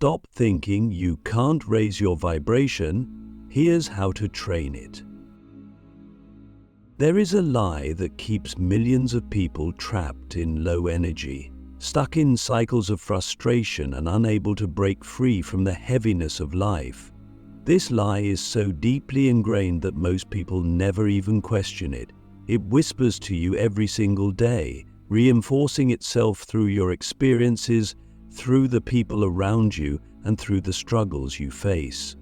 stop thinking you can't raise your vibration, here's how to train it. There is a lie that keeps millions of people trapped in low energy, stuck in cycles of frustration and unable to break free from the heaviness of life. This lie is so deeply ingrained that most people never even question it. It whispers to you every single day, reinforcing itself through your experiences, through the people around you, and through the struggles you face.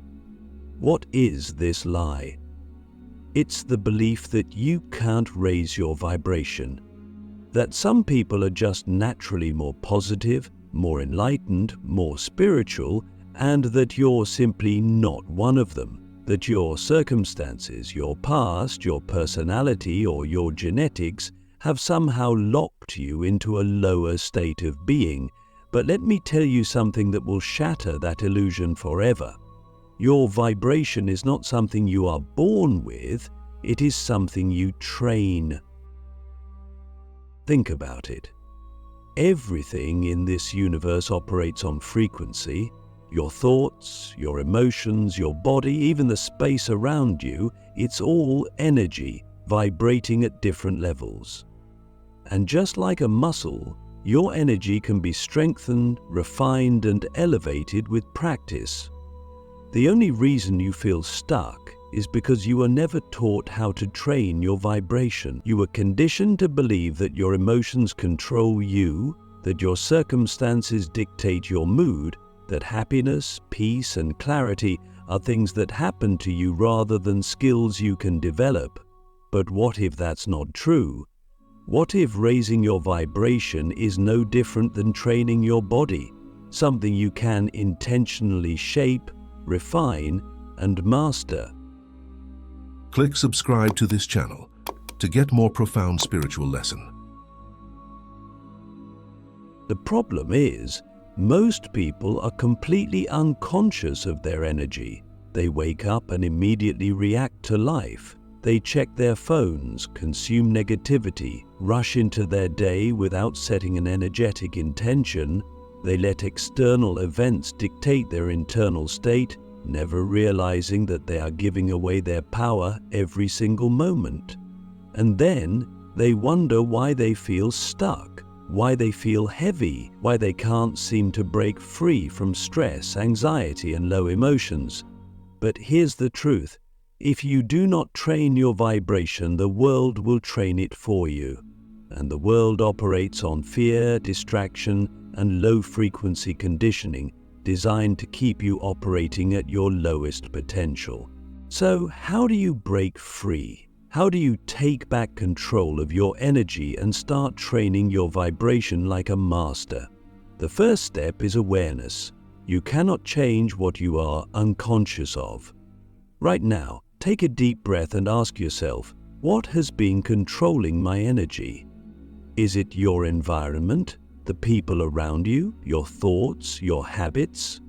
What is this lie? It's the belief that you can't raise your vibration, that some people are just naturally more positive, more enlightened, more spiritual, and that you're simply not one of them, that your circumstances, your past, your personality, or your genetics have somehow locked you into a lower state of being. But let me tell you something that will shatter that illusion forever. Your vibration is not something you are born with, it is something you train. Think about it. Everything in this universe operates on frequency. Your thoughts, your emotions, your body, even the space around you, it's all energy, vibrating at different levels. And just like a muscle, your energy can be strengthened, refined, and elevated with practice. The only reason you feel stuck is because you were never taught how to train your vibration. You were conditioned to believe that your emotions control you, that your circumstances dictate your mood, that happiness, peace, and clarity are things that happen to you rather than skills you can develop. But what if that's not true? What if raising your vibration is no different than training your body, something you can intentionally shape, refine, and master? Click subscribe to this channel to get more profound spiritual lesson. The problem is, most people are completely unconscious of their energy. They wake up and immediately react to life. They check their phones, consume negativity, rush into their day without setting an energetic intention. They let external events dictate their internal state, never realizing that they are giving away their power every single moment. And then they wonder why they feel stuck, why they feel heavy, why they can't seem to break free from stress, anxiety, and low emotions. But here's the truth. If you do not train your vibration, the world will train it for you. And the world operates on fear, distraction, and low-frequency conditioning, designed to keep you operating at your lowest potential. So how do you break free? How do you take back control of your energy and start training your vibration like a master? The first step is awareness. You cannot change what you are unconscious of. Right now, take a deep breath and ask yourself, what has been controlling my energy? Is it your environment, the people around you, your thoughts, your habits?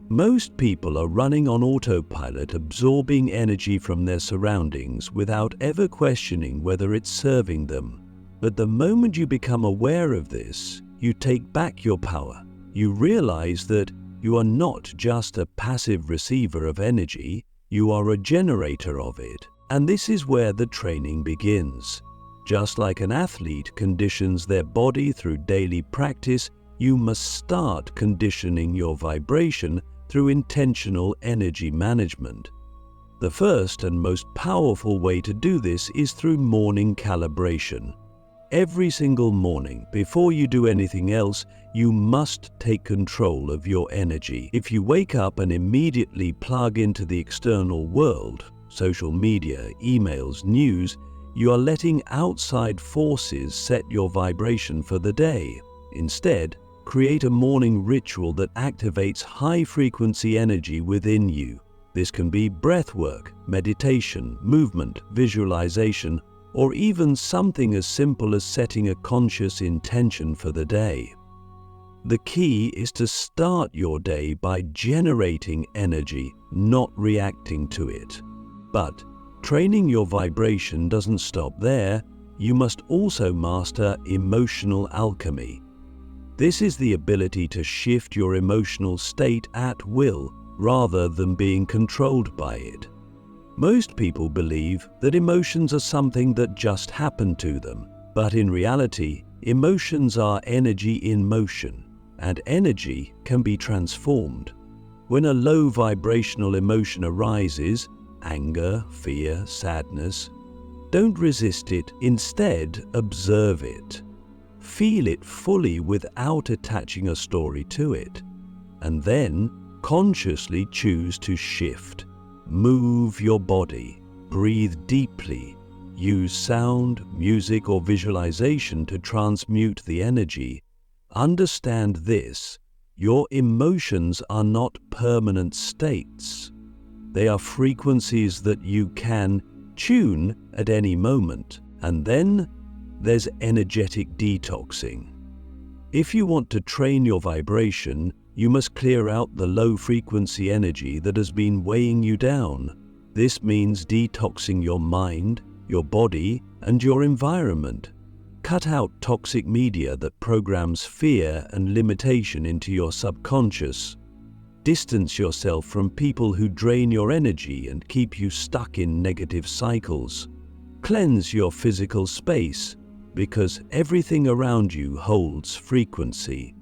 Most people are running on autopilot, absorbing energy from their surroundings without ever questioning whether it's serving them. But the moment you become aware of this, you take back your power. You realize that you are not just a passive receiver of energy, you are a generator of it. And this is where the training begins. Just like an athlete conditions their body through daily practice, you must start conditioning your vibration through intentional energy management. The first and most powerful way to do this is through morning calibration. Every single morning, before you do anything else, you must take control of your energy. If you wake up and immediately plug into the external world, social media, emails, news, you are letting outside forces set your vibration for the day. Instead, create a morning ritual that activates high-frequency energy within you. This can be breath work, meditation, movement, visualization, or even something as simple as setting a conscious intention for the day. The key is to start your day by generating energy, not reacting to it. But training your vibration doesn't stop there. You must also master emotional alchemy. This is the ability to shift your emotional state at will rather than being controlled by it. Most people believe that emotions are something that just happen to them, but in reality, emotions are energy in motion, and energy can be transformed. When a low vibrational emotion arises, anger, fear, sadness, don't resist it, instead observe it. Feel it fully without attaching a story to it, and then consciously choose to shift. Move your body, breathe deeply, use sound, music, or visualization to transmute the energy. Understand this: your emotions are not permanent states. They are frequencies that you can tune at any moment. And then there's energetic detoxing. If you want to train your vibration, you must clear out the low-frequency energy that has been weighing you down. This means detoxing your mind, your body, and your environment. Cut out toxic media that programs fear and limitation into your subconscious. Distance yourself from people who drain your energy and keep you stuck in negative cycles. Cleanse your physical space, because everything around you holds frequency.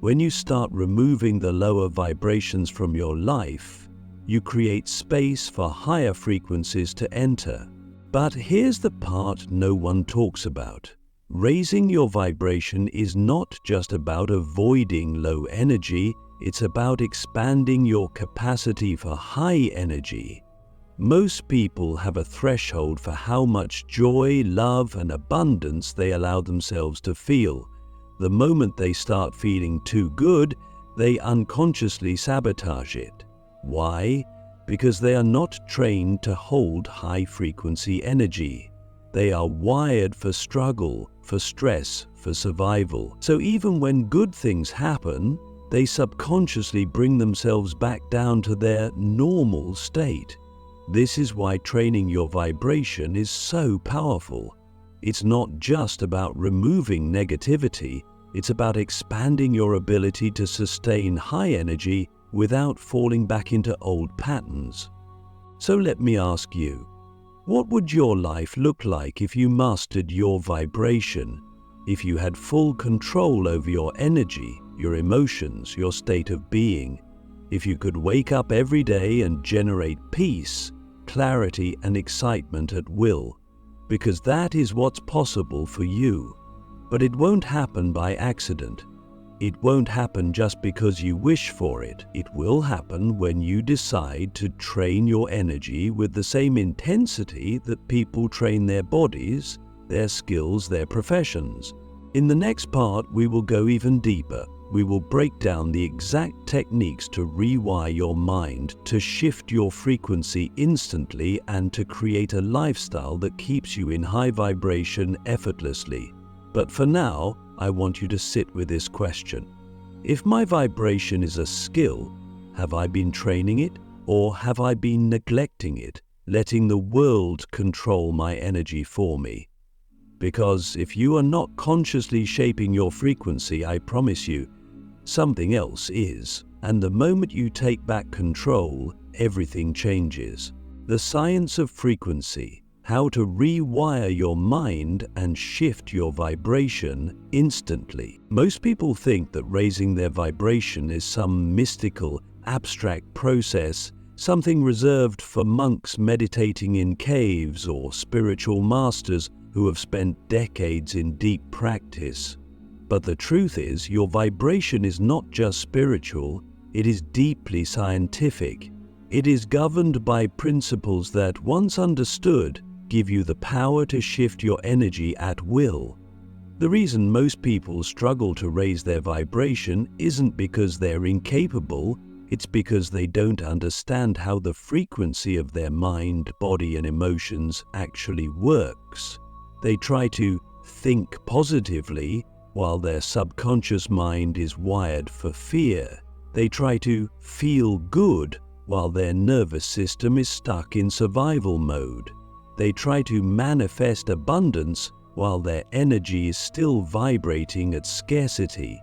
When you start removing the lower vibrations from your life, you create space for higher frequencies to enter. But here's the part no one talks about. Raising your vibration is not just about avoiding low energy, it's about expanding your capacity for high energy. Most people have a threshold for how much joy, love, and abundance they allow themselves to feel. The moment they start feeling too good, they unconsciously sabotage it. Why? Because they are not trained to hold high-frequency energy. They are wired for struggle, for stress, for survival. So even when good things happen, they subconsciously bring themselves back down to their normal state. This is why training your vibration is so powerful. It's not just about removing negativity, it's about expanding your ability to sustain high energy without falling back into old patterns. So let me ask you, what would your life look like if you mastered your vibration? If you had full control over your energy, your emotions, your state of being? If you could wake up every day and generate peace, clarity, and excitement at will? Because that is what's possible for you. But it won't happen by accident. It won't happen just because you wish for it. It will happen when you decide to train your energy with the same intensity that people train their bodies, their skills, their professions. In the next part, we will go even deeper. We will break down the exact techniques to rewire your mind, to shift your frequency instantly, and to create a lifestyle that keeps you in high vibration effortlessly. But for now, I want you to sit with this question. If my vibration is a skill, have I been training it, or have I been neglecting it, letting the world control my energy for me? Because if you are not consciously shaping your frequency, I promise you, something else is. And the moment you take back control, everything changes. The science of frequency, how to rewire your mind and shift your vibration instantly. Most people think that raising their vibration is some mystical, abstract process, something reserved for monks meditating in caves or spiritual masters who have spent decades in deep practice. But the truth is, your vibration is not just spiritual, it is deeply scientific. It is governed by principles that, once understood, give you the power to shift your energy at will. The reason most people struggle to raise their vibration isn't because they're incapable, it's because they don't understand how the frequency of their mind, body, and emotions actually works. They try to think positively while their subconscious mind is wired for fear. They try to feel good while their nervous system is stuck in survival mode. They try to manifest abundance while their energy is still vibrating at scarcity.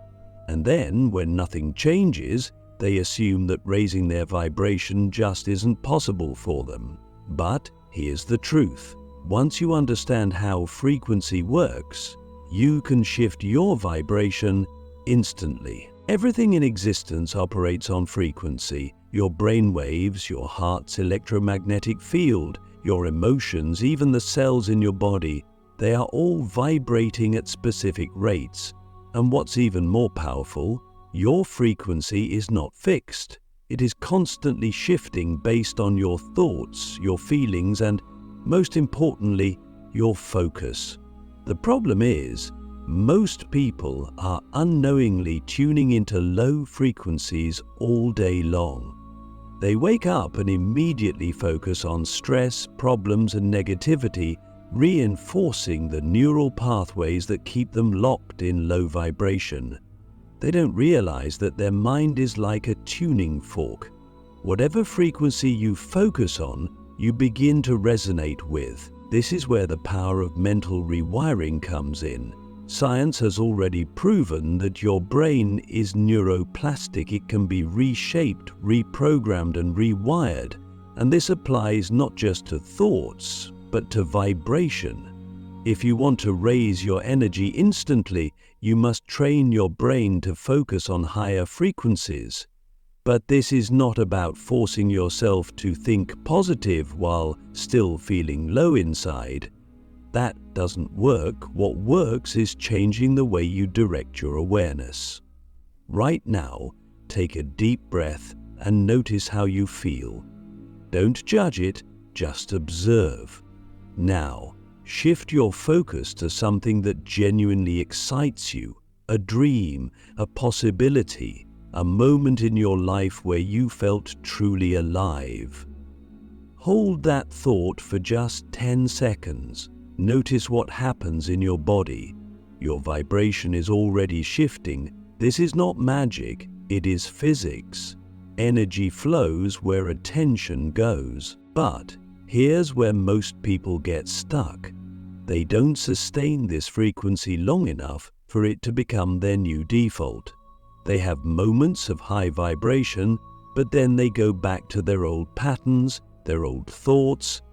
And then, when nothing changes, they assume that raising their vibration just isn't possible for them. But here's the truth. Once you understand how frequency works, you can shift your vibration instantly. Everything in existence operates on frequency. Your brain waves, your heart's electromagnetic field, your emotions, even the cells in your body, they are all vibrating at specific rates. And what's even more powerful, your frequency is not fixed. It is constantly shifting based on your thoughts, your feelings, and most importantly, your focus. The problem is, most people are unknowingly tuning into low frequencies all day long. They wake up and immediately focus on stress, problems, and negativity, reinforcing the neural pathways that keep them locked in low vibration. They don't realize that their mind is like a tuning fork. Whatever frequency you focus on, you begin to resonate with. This is where the power of mental rewiring comes in. Science has already proven that your brain is neuroplastic. It can be reshaped, reprogrammed, and rewired. And this applies not just to thoughts, but to vibration. If you want to raise your energy instantly, you must train your brain to focus on higher frequencies. But this is not about forcing yourself to think positive while still feeling low inside. That doesn't work. What works is changing the way you direct your awareness. Right now, take a deep breath and notice how you feel. Don't judge it, just observe. Now, shift your focus to something that genuinely excites you, a dream, a possibility, a moment in your life where you felt truly alive. Hold that thought for just 10 seconds. Notice what happens in your body. Your vibration is already shifting. This is not magic, it is physics. Energy flows where attention goes. But here's where most people get stuck. They don't sustain this frequency long enough for it to become their new default. They have moments of high vibration, but then they go back to their old patterns, their old thoughts,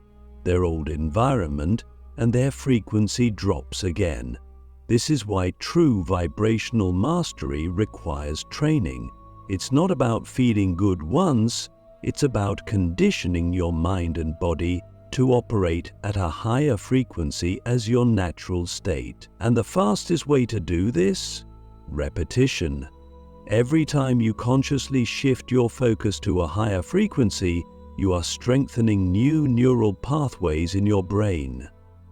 their old environment, and their frequency drops again. This is why true vibrational mastery requires training. It's not about feeling good once, it's about conditioning your mind and body to operate at a higher frequency as your natural state. And the fastest way to do this? Repetition. Every time you consciously shift your focus to a higher frequency, you are strengthening new neural pathways in your brain.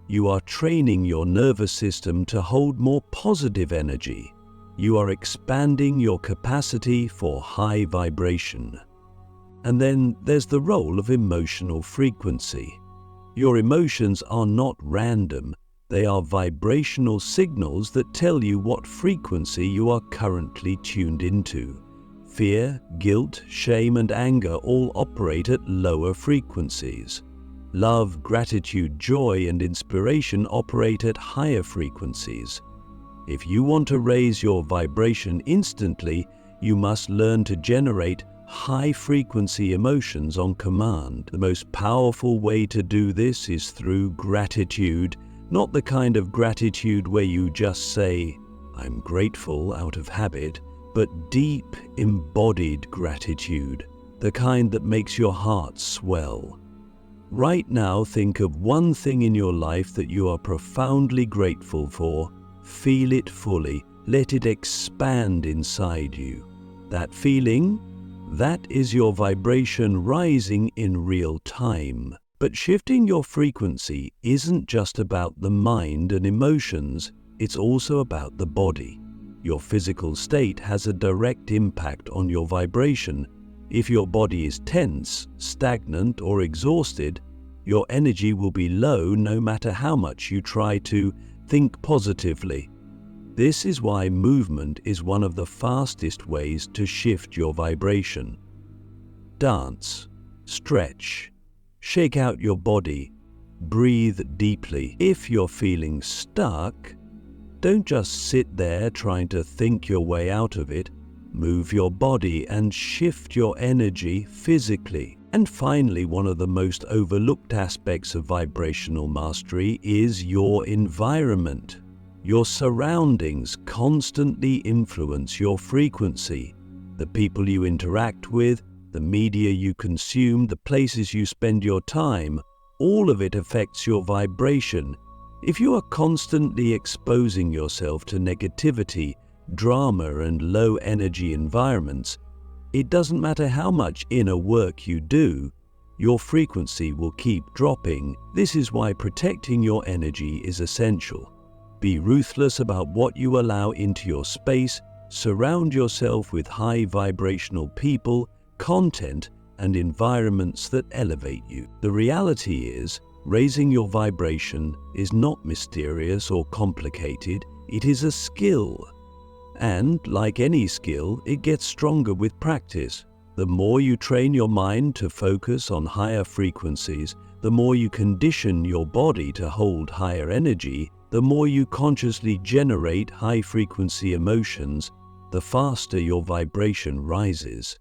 You are training your nervous system to hold more positive energy. You are expanding your capacity for high vibration. And then there's the role of emotional frequency. Your emotions are not random. They are vibrational signals that tell you what frequency you are currently tuned into. Fear, guilt, shame, and anger all operate at lower frequencies. Love, gratitude, joy, and inspiration operate at higher frequencies. If you want to raise your vibration instantly, you must learn to generate high-frequency emotions on command. The most powerful way to do this is through gratitude, not the kind of gratitude where you just say, "I'm grateful" out of habit, but deep, embodied gratitude, the kind that makes your heart swell. Right now, think of one thing in your life that you are profoundly grateful for. Feel it fully. Let it expand inside you. That feeling, that is your vibration rising in real time. But shifting your frequency isn't just about the mind and emotions, it's also about the body. Your physical state has a direct impact on your vibration. If your body is tense, stagnant, or exhausted, your energy will be low no matter how much you try to think positively. This is why movement is one of the fastest ways to shift your vibration. Dance, stretch, shake out your body, breathe deeply. If you're feeling stuck, Don't just sit there trying to think your way out of it. Move your body and shift your energy physically. And finally, one of the most overlooked aspects of vibrational mastery is your environment. Your surroundings constantly influence your frequency. The people you interact with, the media you consume, the places you spend your time, all of it affects your vibration. If you are constantly exposing yourself to negativity, drama, and low-energy environments, it doesn't matter how much inner work you do, your frequency will keep dropping. This is why protecting your energy is essential. Be ruthless about what you allow into your space. Surround yourself with high vibrational people, content, and environments that elevate you. The reality is, raising your vibration is not mysterious or complicated. It is a skill. And, like any skill, it gets stronger with practice. The more you train your mind to focus on higher frequencies, the more you condition your body to hold higher energy, the more you consciously generate high-frequency emotions, the faster your vibration rises.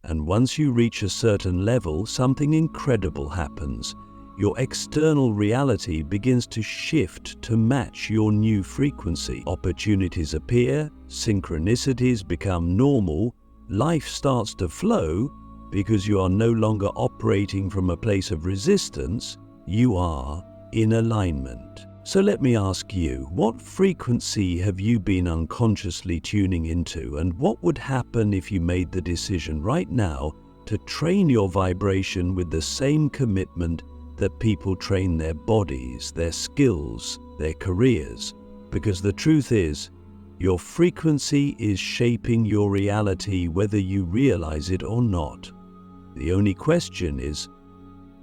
And once you reach a certain level, something incredible happens. Your external reality begins to shift to match your new frequency. Opportunities appear, synchronicities become normal, life starts to flow because you are no longer operating from a place of resistance, you are in alignment. So let me ask you, what frequency have you been unconsciously tuning into, and what would happen if you made the decision right now to train your vibration with the same commitment that people train their bodies, their skills, their careers? Because the truth is, your frequency is shaping your reality whether you realize it or not. The only question is,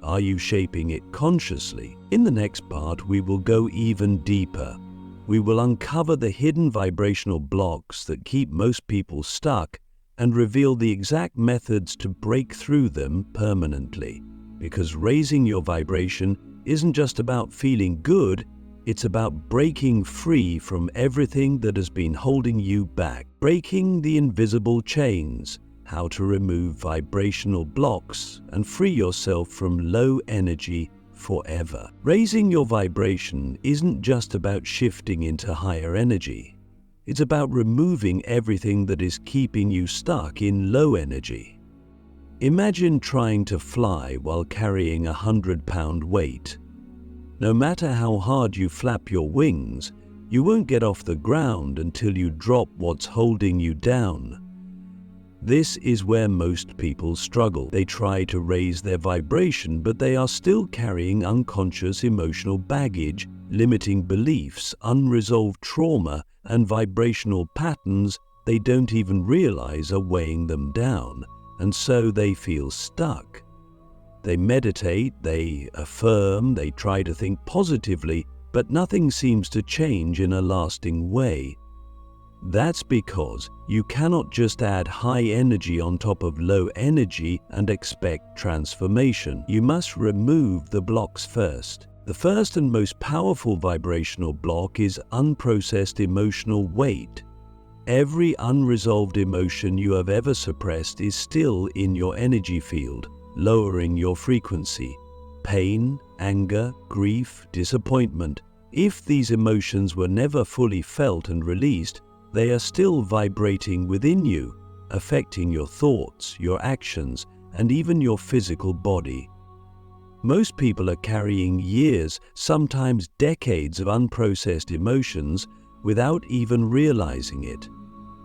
are you shaping it consciously? In the next part, we will go even deeper. We will uncover the hidden vibrational blocks that keep most people stuck and reveal the exact methods to break through them permanently. Because raising your vibration isn't just about feeling good, it's about breaking free from everything that has been holding you back. Breaking the invisible chains, how to remove vibrational blocks and free yourself from low energy forever. Raising your vibration isn't just about shifting into higher energy. It's about removing everything that is keeping you stuck in low energy. Imagine trying to fly while carrying a 100-pound weight. No matter how hard you flap your wings, you won't get off the ground until you drop what's holding you down. This is where most people struggle. They try to raise their vibration, but they are still carrying unconscious emotional baggage, limiting beliefs, unresolved trauma, and vibrational patterns they don't even realize are weighing them down. And so they feel stuck. They meditate, they affirm, they try to think positively, but nothing seems to change in a lasting way. That's because you cannot just add high energy on top of low energy and expect transformation. You must remove the blocks first. The first and most powerful vibrational block is unprocessed emotional weight. Every unresolved emotion you have ever suppressed is still in your energy field, lowering your frequency. Pain, anger, grief, disappointment. If these emotions were never fully felt and released, they are still vibrating within you, affecting your thoughts, your actions, and even your physical body. Most people are carrying years, sometimes decades of unprocessed emotions without even realizing it.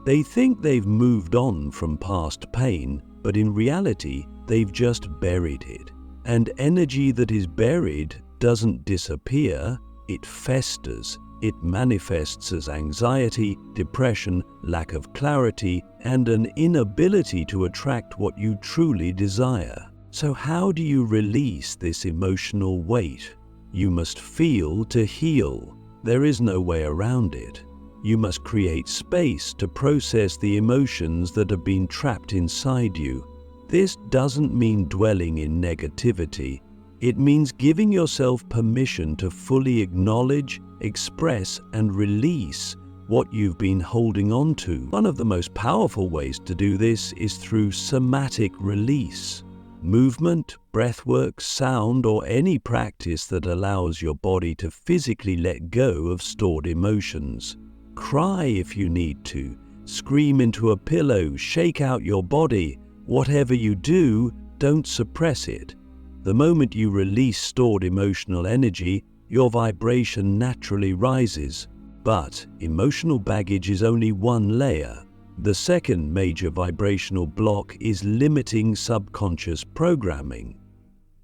They think they've moved on from past pain, but in reality, they've just buried it. And energy that is buried doesn't disappear, it festers. It manifests as anxiety, depression, lack of clarity, and an inability to attract what you truly desire. So how do you release this emotional weight? You must feel to heal. There is no way around it. You must create space to process the emotions that have been trapped inside you. This doesn't mean dwelling in negativity. It means giving yourself permission to fully acknowledge, express, and release what you've been holding on to. One of the most powerful ways to do this is through somatic release. Movement, breathwork, sound, or any practice that allows your body to physically let go of stored emotions. Cry if you need to, scream into a pillow, shake out your body. Whatever you do, don't suppress it. The moment you release stored emotional energy, your vibration naturally rises. But emotional baggage is only one layer. The second major vibrational block is limiting subconscious programming.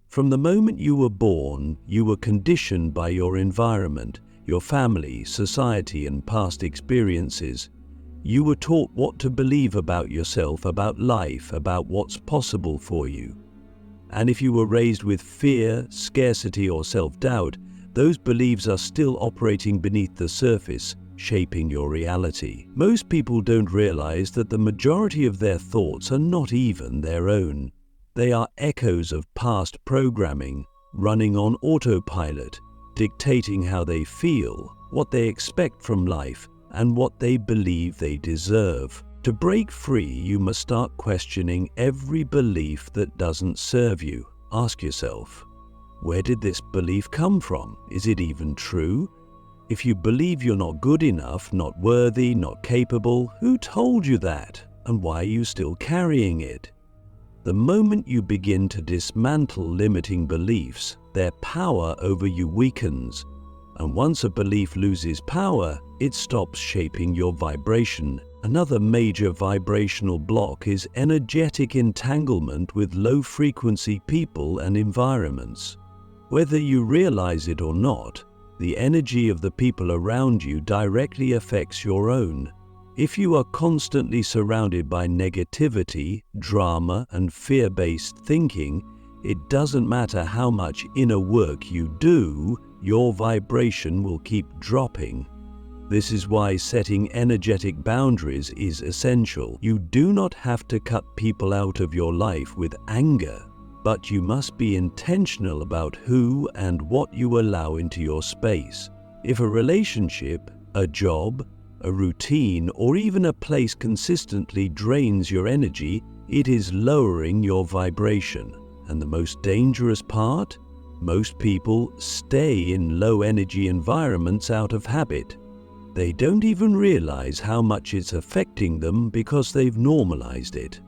From the moment you were born, you were conditioned by your environment, your family, society, and past experiences. You were taught what to believe about yourself, about life, about what's possible for you. And if you were raised with fear, scarcity, or self-doubt, those beliefs are still operating beneath the surface, shaping your reality. Most people don't realize that the majority of their thoughts are not even their own. They are echoes of past programming, running on autopilot, dictating how they feel, what they expect from life, and what they believe they deserve. To break free, you must start questioning every belief that doesn't serve you. Ask yourself, where did this belief come from? Is it even true? If you believe you're not good enough, not worthy, not capable, who told you that? And why are you still carrying it? The moment you begin to dismantle limiting beliefs, their power over you weakens. And once a belief loses power, it stops shaping your vibration. Another major vibrational block is energetic entanglement with low-frequency people and environments. Whether you realize it or not, the energy of the people around you directly affects your own. If you are constantly surrounded by negativity, drama, and fear-based thinking, it doesn't matter how much inner work you do, your vibration will keep dropping. This is why setting energetic boundaries is essential. You do not have to cut people out of your life with anger, but you must be intentional about who and what you allow into your space. If a relationship, a job, a routine, or even a place consistently drains your energy, it is lowering your vibration. And the most dangerous part? Most people stay in low-energy environments out of habit. They don't even realize how much it's affecting them because they've normalized it.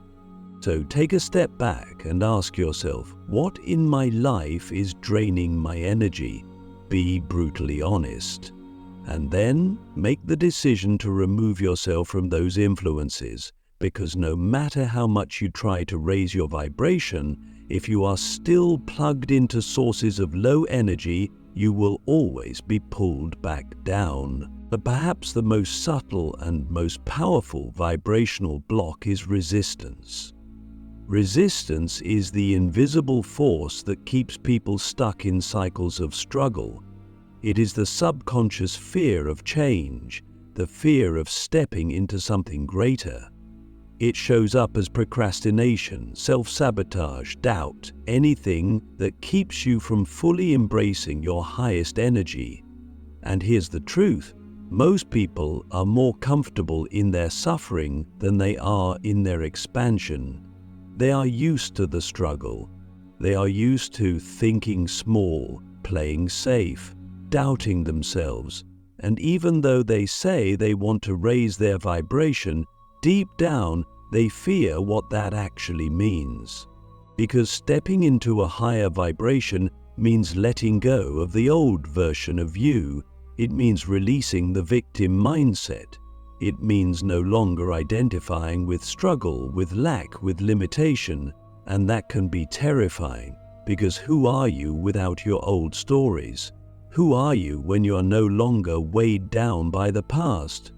So take a step back and ask yourself, what in my life is draining my energy? Be brutally honest. And then make the decision to remove yourself from those influences, because no matter how much you try to raise your vibration, if you are still plugged into sources of low energy, you will always be pulled back down. But perhaps the most subtle and most powerful vibrational block is resistance. Resistance is the invisible force that keeps people stuck in cycles of struggle. It is the subconscious fear of change, the fear of stepping into something greater. It shows up as procrastination, self-sabotage, doubt, anything that keeps you from fully embracing your highest energy. And here's the truth. Most people are more comfortable in their suffering than they are in their expansion. They are used to the struggle. They are used to thinking small, playing safe, doubting themselves. And even though they say they want to raise their vibration, deep down they fear what that actually means. Because stepping into a higher vibration means letting go of the old version of you. It means releasing the victim mindset. It means no longer identifying with struggle, with lack, with limitation. And that can be terrifying, because who are you without your old stories? Who are you when you are no longer weighed down by the past?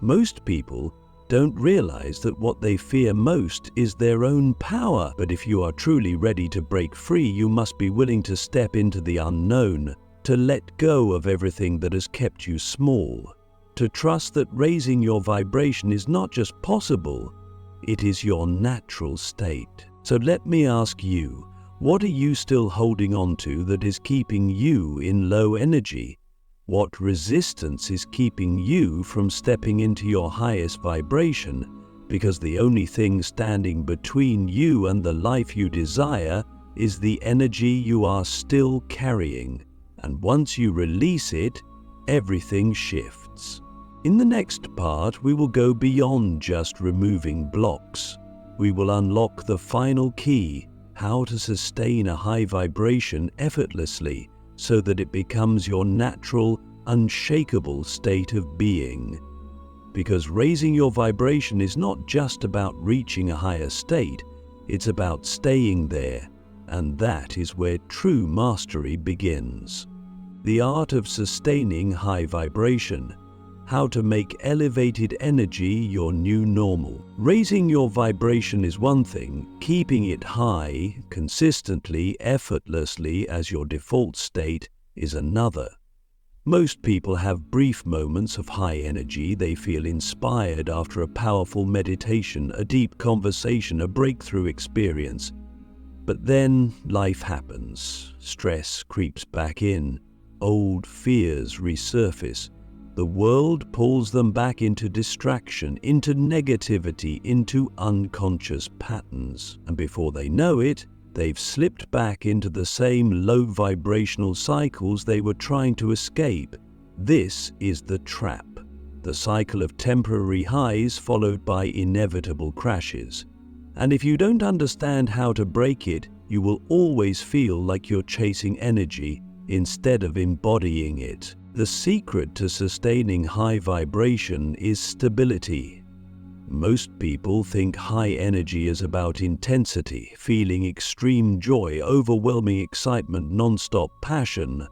Most people don't realize that what they fear most is their own power. But if you are truly ready to break free, you must be willing to step into the unknown, to let go of everything that has kept you small, to trust that raising your vibration is not just possible, it is your natural state. So let me ask you, What are you still holding on to that is keeping you in low energy? What resistance is keeping you from stepping into your highest vibration? Because the only thing standing between you and the life you desire is the energy you are still carrying. And once you release it, everything shifts. In the next part, we will go beyond just removing blocks. We will unlock the final key, how to sustain a high vibration effortlessly so that it becomes your natural, unshakable state of being. Because raising your vibration is not just about reaching a higher state, it's about staying there, and that is where true mastery begins. The art of sustaining high vibration. How to make elevated energy your new normal. Raising your vibration is one thing, keeping it high, consistently, effortlessly as your default state is another. Most people have brief moments of high energy. They feel inspired after a powerful meditation, a deep conversation, a breakthrough experience. But then life happens. Stress creeps back in. Old fears resurface. The world pulls them back into distraction, into negativity, into unconscious patterns. And before they know it, they've slipped back into the same low vibrational cycles they were trying to escape. This is the trap. The cycle of temporary highs followed by inevitable crashes. And if you don't understand how to break it, you will always feel like you're chasing energy instead of embodying it. The secret to sustaining high vibration is stability. Most people think high energy is about intensity, feeling extreme joy, overwhelming excitement, non-stop passion.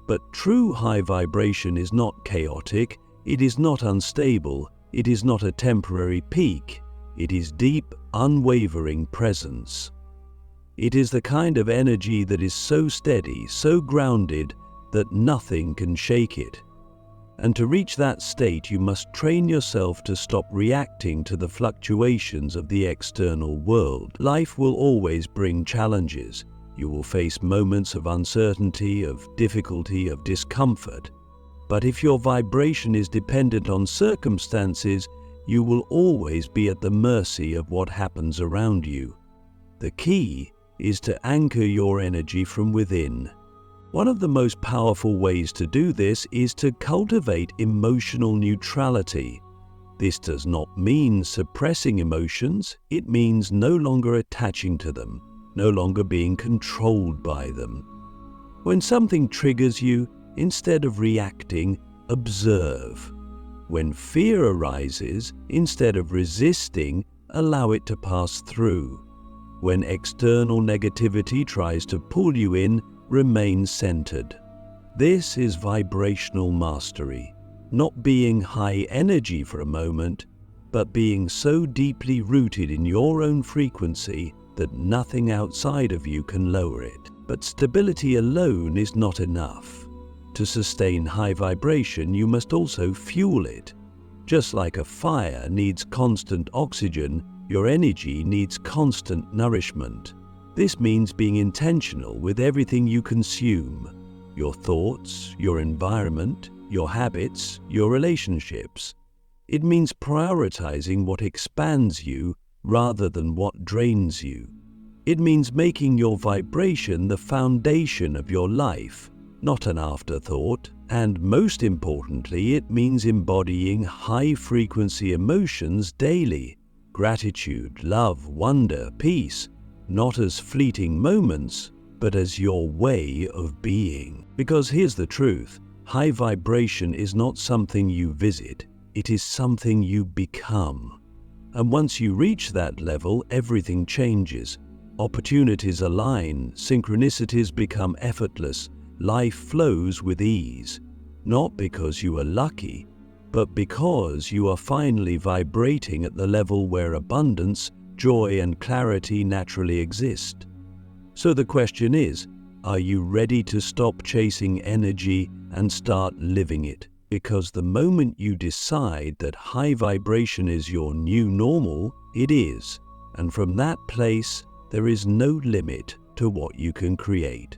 But true high vibration is not chaotic, it is not unstable, it is not a temporary peak, it is deep, unwavering presence. It is the kind of energy that is so steady, so grounded, that nothing can shake it. And to reach that state, you must train yourself to stop reacting to the fluctuations of the external world. Life will always bring challenges. You will face moments of uncertainty, of difficulty, of discomfort. But if your vibration is dependent on circumstances, you will always be at the mercy of what happens around you. The key is to anchor your energy from within. One of the most powerful ways to do this is to cultivate emotional neutrality. This does not mean suppressing emotions, it means no longer attaching to them, no longer being controlled by them. When something triggers you, instead of reacting, observe. When fear arises, instead of resisting, allow it to pass through. When external negativity tries to pull you in, remain centered. This is vibrational mastery, not being high energy for a moment, but being so deeply rooted in your own frequency that nothing outside of you can lower it. But stability alone is not enough. To sustain high vibration, you must also fuel it. Just like a fire needs constant oxygen, your energy needs constant nourishment. This means being intentional with everything you consume. Your thoughts, your environment, your habits, your relationships. It means prioritizing what expands you rather than what drains you. It means making your vibration the foundation of your life, not an afterthought. And most importantly, it means embodying high-frequency emotions daily. Gratitude, love, wonder, peace, not as fleeting moments, but as your way of being. Because here's the truth, high vibration is not something you visit, it is something you become. And once you reach that level, everything changes. Opportunities align, synchronicities become effortless, life flows with ease. Not because you are lucky, but because you are finally vibrating at the level where abundance, joy, and clarity naturally exist. So the question is, are you ready to stop chasing energy and start living it? Because the moment you decide that high vibration is your new normal, it is. And from that place, there is no limit to what you can create.